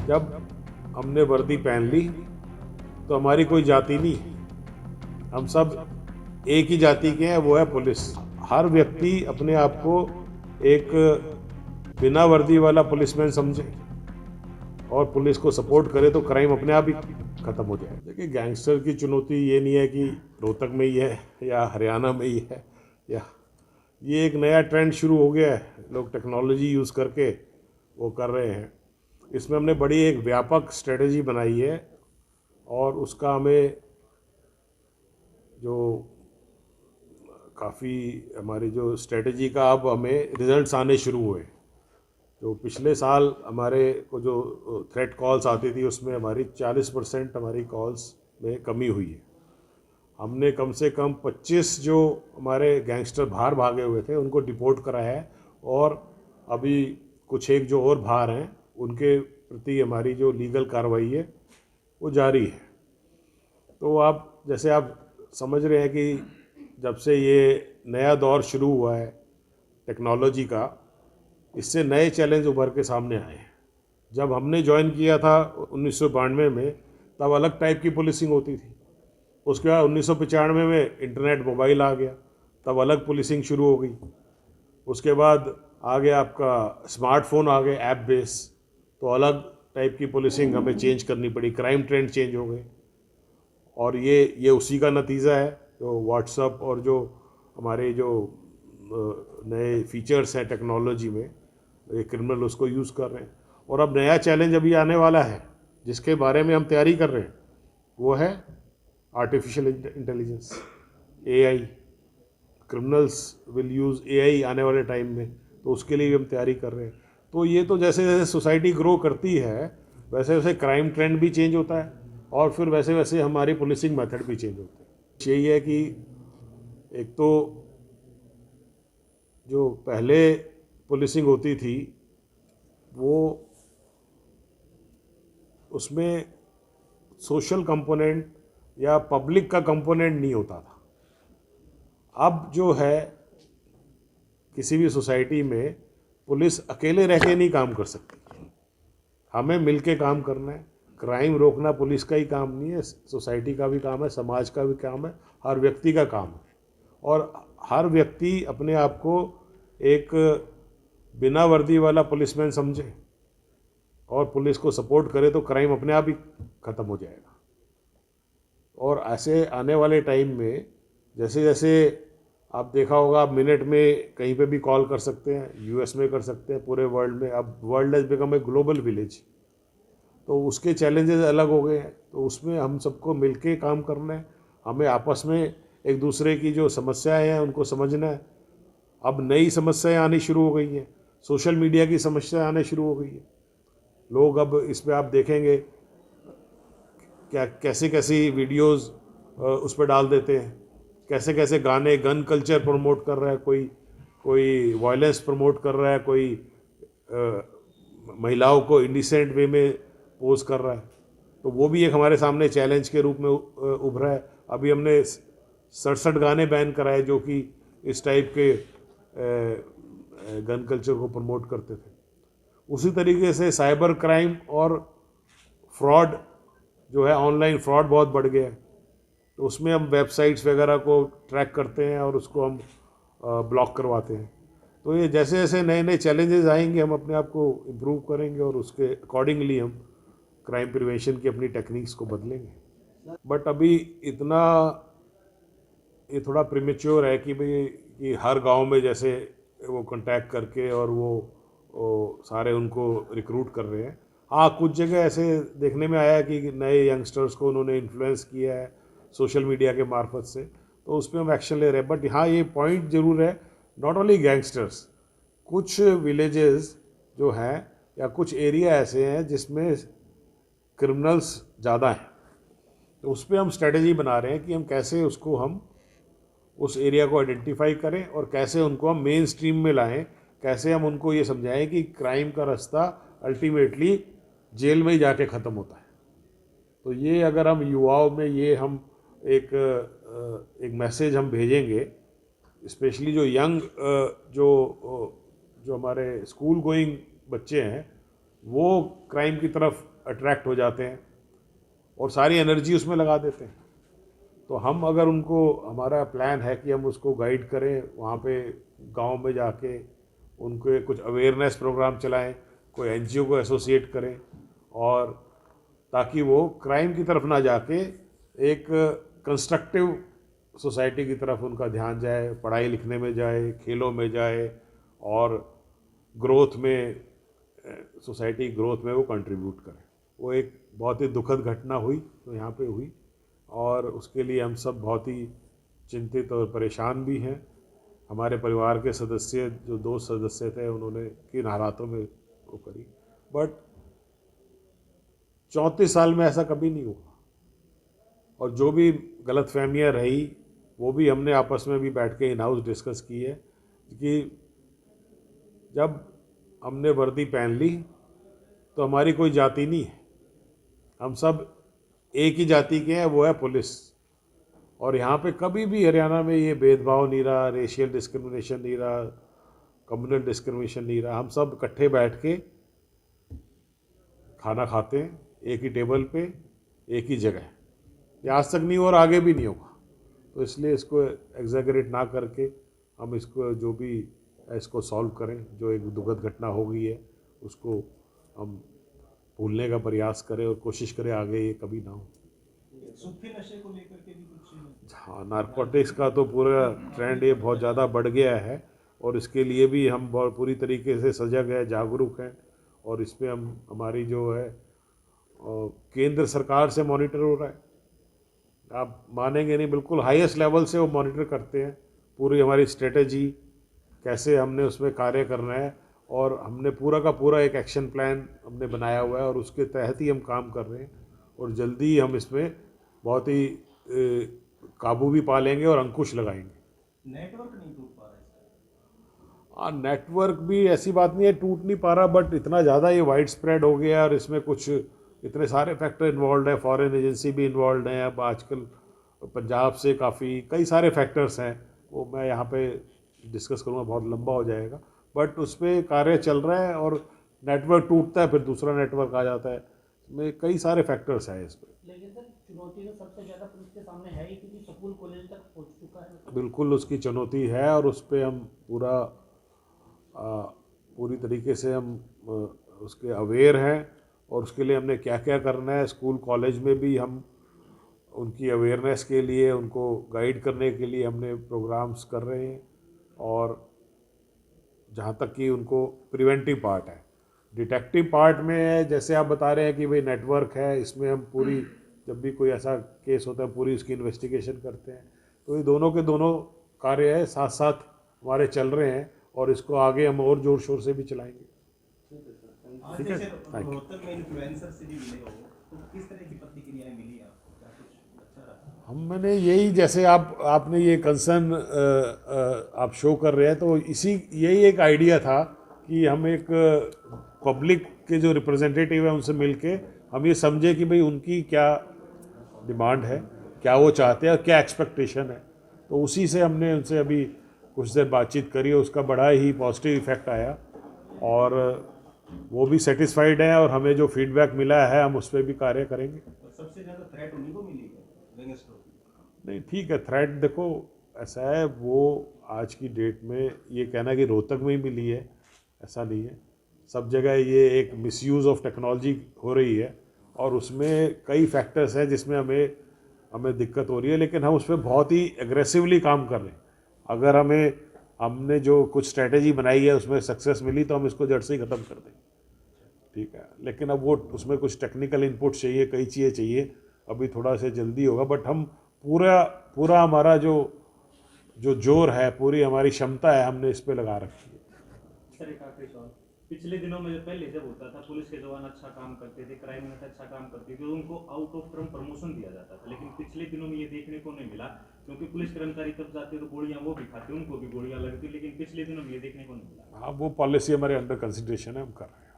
जब हमने वर्दी पहन ली तो हमारी कोई जाति नहीं है, हम सब एक ही जाति के हैं, वो है पुलिस। हर व्यक्ति अपने आप को एक बिना वर्दी वाला पुलिसमैन समझे और पुलिस को सपोर्ट करे तो क्राइम अपने आप ही खत्म हो जाए। देखिए, गैंगस्टर की चुनौती ये नहीं है कि रोहतक में ही है या हरियाणा में ही है, या ये एक नया ट्रेंड शुरू हो गया है, लोग टेक्नोलॉजी यूज़ करके वो कर रहे हैं। इसमें हमने बड़ी एक व्यापक स्ट्रेटजी बनाई है और उसका हमें जो काफ़ी हमारी जो स्ट्रेटजी का अब हमें रिजल्ट्स आने शुरू हुए। तो पिछले साल हमारे को जो थ्रेट कॉल्स आती थी उसमें हमारी 40% हमारी कॉल्स में कमी हुई है। हमने कम से कम 25 जो हमारे गैंगस्टर बाहर भागे हुए थे उनको डिपोर्ट कराया है और अभी कुछ एक जो और बाहर हैं उनके प्रति हमारी जो लीगल कार्रवाई है वो जारी है। तो आप जैसे आप समझ रहे हैं कि जब से ये नया दौर शुरू हुआ है टेक्नोलॉजी का, इससे नए चैलेंज उभर के सामने आए हैं। जब हमने ज्वाइन किया था 1992 में, तब अलग टाइप की पुलिसिंग होती थी। उसके बाद 1995 में इंटरनेट मोबाइल आ गया, तब अलग पुलिसिंग शुरू हो गई। उसके बाद आ गया आपका स्मार्टफोन आ गए ऐप बेस, तो अलग टाइप की पुलिसिंग हमें चेंज करनी पड़ी, क्राइम ट्रेंड चेंज हो गए। और ये उसी का नतीजा है जो व्हाट्सअप और जो हमारे जो नए फीचर्स हैं टेक्नोलॉजी में, ये क्रिमिनल उसको यूज़ कर रहे हैं। और अब नया चैलेंज अभी आने वाला है जिसके बारे में हम तैयारी कर रहे हैं, वो है artificial intelligence, AI. Criminals will use AI आने वाले टाइम में, तो उसके लिए भी हम तैयारी कर रहे हैं। तो ये तो जैसे जैसे सोसाइटी ग्रो करती है वैसे वैसे क्राइम ट्रेंड भी चेंज होता है और फिर वैसे वैसे हमारी पुलिसिंग मेथड भी चेंज होते हैं। यही है कि एक तो जो पहले पुलिसिंग होती थी वो उसमें सोशल कंपोनेंट या पब्लिक का कंपोनेंट नहीं होता था। अब जो है किसी भी सोसाइटी में पुलिस अकेले रह के नहीं काम कर सकती, हमें मिल के काम करना है। क्राइम रोकना पुलिस का ही काम नहीं है, सोसाइटी का भी काम है, समाज का भी काम है, हर व्यक्ति का काम है। और हर व्यक्ति अपने आप को एक बिना वर्दी वाला पुलिसमैन समझे और पुलिस को सपोर्ट करे तो क्राइम अपने आप ही ख़त्म हो जाएगा। और ऐसे आने वाले टाइम में जैसे जैसे आप देखा होगा, आप मिनट में कहीं पे भी कॉल कर सकते हैं, यूएस में कर सकते हैं, पूरे वर्ल्ड में। अब world has become a global village, तो उसके चैलेंजेस अलग हो गए हैं। तो उसमें हम सबको मिलके काम करना है, हमें आपस में एक दूसरे की जो समस्याएं हैं उनको समझना है। अब नई समस्याएं आनी शुरू हो गई हैं, सोशल मीडिया की समस्याएं आने शुरू हो गई है। लोग अब इस पर आप देखेंगे क्या कैसे कैसी वीडियोस उस पर डाल देते हैं, कैसे कैसे गाने, गन कल्चर प्रमोट कर रहा है, कोई वायलेंस प्रमोट कर रहा है, कोई महिलाओं को इंडिसेंट वे में पोज कर रहा है। तो वो भी एक हमारे सामने चैलेंज के रूप में उभरा है। अभी हमने 67 गाने बैन कराए जो कि इस टाइप के गन कल्चर को प्रमोट करते थे। उसी तरीके से साइबर क्राइम और फ्रॉड जो है, ऑनलाइन फ्रॉड बहुत बढ़ गया है। तो उसमें हम वेबसाइट्स वगैरह को ट्रैक करते हैं और उसको हम ब्लॉक करवाते हैं। तो ये जैसे जैसे नए नए चैलेंजेस आएंगे हम अपने आप को इम्प्रूव करेंगे और उसके अकॉर्डिंगली हम क्राइम प्रिवेंशन की अपनी टेक्निक्स को बदलेंगे। बट अभी इतना ये थोड़ा प्रीमेच्योर है कि भाई कि हर गांव में जैसे वो कांटेक्ट करके और वो सारे उनको रिक्रूट कर रहे हैं। हाँ, कुछ जगह ऐसे देखने में आया है कि नए यंगस्टर्स को उन्होंने इन्फ्लुएंस किया है सोशल मीडिया के मार्फत से, तो उस पर हम एक्शन ले रहे हैं। बट हाँ, ये पॉइंट ज़रूर है, नॉट ओनली गैंगस्टर्स, कुछ विलेजेस जो हैं या कुछ एरिया ऐसे हैं जिसमें क्रिमिनल्स ज़्यादा हैं, तो उस पर हम स्ट्रेटजी बना रहे हैं कि हम कैसे उसको हम उस एरिया को आइडेंटिफाई करें और कैसे उनको हम मेन स्ट्रीम में लाएं, कैसे हम उनको ये समझाएं कि क्राइम का रास्ता अल्टीमेटली जेल में ही जाके ख़त्म होता है। तो ये अगर हम युवाओं में ये हम एक मैसेज हम भेजेंगे, स्पेशली जो यंग जो हमारे स्कूल गोइंग बच्चे हैं, वो क्राइम की तरफ अट्रैक्ट हो जाते हैं और सारी एनर्जी उसमें लगा देते हैं। तो हम अगर उनको, हमारा प्लान है कि हम उसको गाइड करें, वहाँ पे गांव में जाके उनको कुछ अवेयरनेस प्रोग्राम चलाएं, कोई एनजीओ को एसोसिएट करें, और ताकि वो क्राइम की तरफ ना जाके एक कंस्ट्रक्टिव सोसाइटी की तरफ उनका ध्यान जाए, पढ़ाई लिखने में जाए, खेलों में जाए, और ग्रोथ में, सोसाइटी ग्रोथ में वो कंट्रीब्यूट करें। वो एक बहुत ही दुखद घटना हुई तो यहाँ पे हुई, और उसके लिए हम सब बहुत ही चिंतित और परेशान भी हैं। हमारे परिवार के सदस्य, जो 2 सदस्य थे, उन्होंने किन हालातों में वो करी, बट 34 साल में ऐसा कभी नहीं हुआ। और जो भी गलतफहमियां रही वो भी हमने आपस में भी बैठ के इन हाउस डिस्कस की है कि जब हमने वर्दी पहन ली तो हमारी कोई जाति नहीं है, हम सब एक ही जाति के हैं, वो है पुलिस। और यहाँ पे कभी भी हरियाणा में ये भेदभाव नहीं रहा, रेशियल डिस्क्रिमिनेशन नहीं रहा, कम्युनल डिस्क्रिमिनेशन नहीं रहा। हम सब इकट्ठे बैठ के खाना खाते हैं एक ही टेबल पे, एक ही जगह। ये आज तक नहीं और आगे भी नहीं होगा। तो इसलिए इसको एग्जैगरेट ना करके हम इसको जो भी है इसको सॉल्व करें। जो एक दुखद घटना हो गई है उसको हम भूलने का प्रयास करें और कोशिश करें आगे ये कभी ना हो। सूखे नशे को लेकर के भी कुछ, हाँ, नारकोटिक्स का तो पूरा ट्रेंड ये बहुत ज़्यादा बढ़ गया है, और इसके लिए भी हम बहुत पूरी तरीके से सजग है, जागरूक हैं, और इस पर हम, हमारी जो है केंद्र सरकार से मॉनिटर हो रहा है। आप मानेंगे नहीं, बिल्कुल हाईएस्ट लेवल से वो मॉनिटर करते हैं पूरी हमारी स्ट्रेटजी, कैसे हमने उसमें कार्य करना है, और हमने पूरा का पूरा एक एक्शन प्लान हमने बनाया हुआ है, और उसके तहत ही हम काम कर रहे हैं। और जल्दी ही हम इसमें बहुत ही काबू भी पा लेंगे और अंकुश लगाएंगे। नेटवर्क नहीं टूट पा रहा है। हाँ, नेटवर्क भी ऐसी बात नहीं है टूट नहीं पा रहा, बट इतना ज़्यादा ये वाइड स्प्रेड हो गया, और इसमें कुछ इतने सारे फैक्टर इन्वॉल्व है, फॉरेन एजेंसी भी इन्वॉल्व है, अब आजकल पंजाब से काफ़ी कई सारे फैक्टर्स हैं, वो मैं यहाँ पे डिस्कस करूँगा, बहुत लंबा हो जाएगा, बट उस पर कार्य चल रहा है। और नेटवर्क टूटता है फिर दूसरा नेटवर्क आ जाता है, इसमें कई सारे फैक्टर्स हैं इस पर। लेकिन सर चुनौती तो सबसे ज़्यादा पुलिस के सामने है ही, क्योंकि स्कूल कॉलेज तक पहुंच चुका है। बिल्कुल उसकी चुनौती है, और उस पर हम पूरी तरीके से हम उसके अवेयर हैं, और उसके लिए हमने क्या क्या करना है। स्कूल कॉलेज में भी हम उनकी अवेयरनेस के लिए, उनको गाइड करने के लिए हमने प्रोग्राम्स कर रहे हैं। और जहाँ तक कि उनको प्रिवेंटिव पार्ट है, डिटेक्टिव पार्ट में है, जैसे आप बता रहे हैं कि भाई नेटवर्क है, इसमें हम पूरी, जब भी कोई ऐसा केस होता है पूरी उसकी इन्वेस्टिगेशन करते हैं। तो ये दोनों के दोनों कार्य है, साथ साथ हमारे चल रहे हैं, और इसको आगे हम और जोर शोर से भी चलाएंगे। आज ठीक है, जैसे थैंक यू। रोहतक में इन्फ्लुएंसर से भी मिले हो, तो किस तरह की प्रतिक्रियाएं मिली आपको, क्या कुछ अच्छा रहा? मैंने यही, जैसे आपने ये कंसर्न आप शो कर रहे हैं, तो यही एक आइडिया था कि हम एक पब्लिक के जो रिप्रेजेंटेटिव है उनसे मिलके हम ये समझे कि भाई उनकी क्या डिमांड है, क्या वो चाहते हैं और क्या एक्सपेक्टेशन है। तो उसी से हमने उनसे अभी कुछ देर बातचीत करी, उसका बड़ा ही पॉजिटिव इफेक्ट आया, और वो भी सेटिस्फाइड हैं, और हमें जो फीडबैक मिला है हम उस पर भी कार्य करेंगे। और सबसे ज़्यादा थ्रेट उन्हीं को मिली है गैंगस्टरों की? नहीं, ठीक है, थ्रेट देखो ऐसा है, वो आज की डेट में ये कहना कि रोहतक में ही मिली है ऐसा नहीं है, सब जगह ये एक मिसयूज़ ऑफ टेक्नोलॉजी हो रही है, और उसमें कई फैक्टर्स हैं जिसमें हमें दिक्कत हो रही है, लेकिन हम उस पर बहुत ही एग्रेसिवली काम कर रहे हैं। अगर हमने जो कुछ स्ट्रेटेजी बनाई है उसमें सक्सेस मिली तो हम इसको जड़ से ही ख़त्म कर देंगे, ठीक है। लेकिन अब वो उसमें कुछ टेक्निकल इनपुट चाहिए, कई चीज़ें चाहिए, अभी थोड़ा सा जल्दी होगा, बट हम पूरा हमारा जो जोर है, पूरी हमारी क्षमता है, हमने इस पे लगा रखी है। सर एक आखिरी सवाल, पिछले दिनों में जो पहले जब होता था पुलिस के जवान अच्छा काम करते थे, क्राइम में अच्छा काम करते थे, तो उनको आउट ऑफ टर्म प्रमोशन दिया जाता था, लेकिन पिछले दिनों में ये देखने को नहीं मिला, क्योंकि पुलिस कर्मचारी तब जाते तो गोलियां वो भी खाते, उनको भी गोलियां लगती, लेकिन पिछले दिनों में ये देखने को नहीं मिला। हाँ, वो पॉलिसी हमारे अंडर कंसिडरेशन है, हम कर रहे हैं।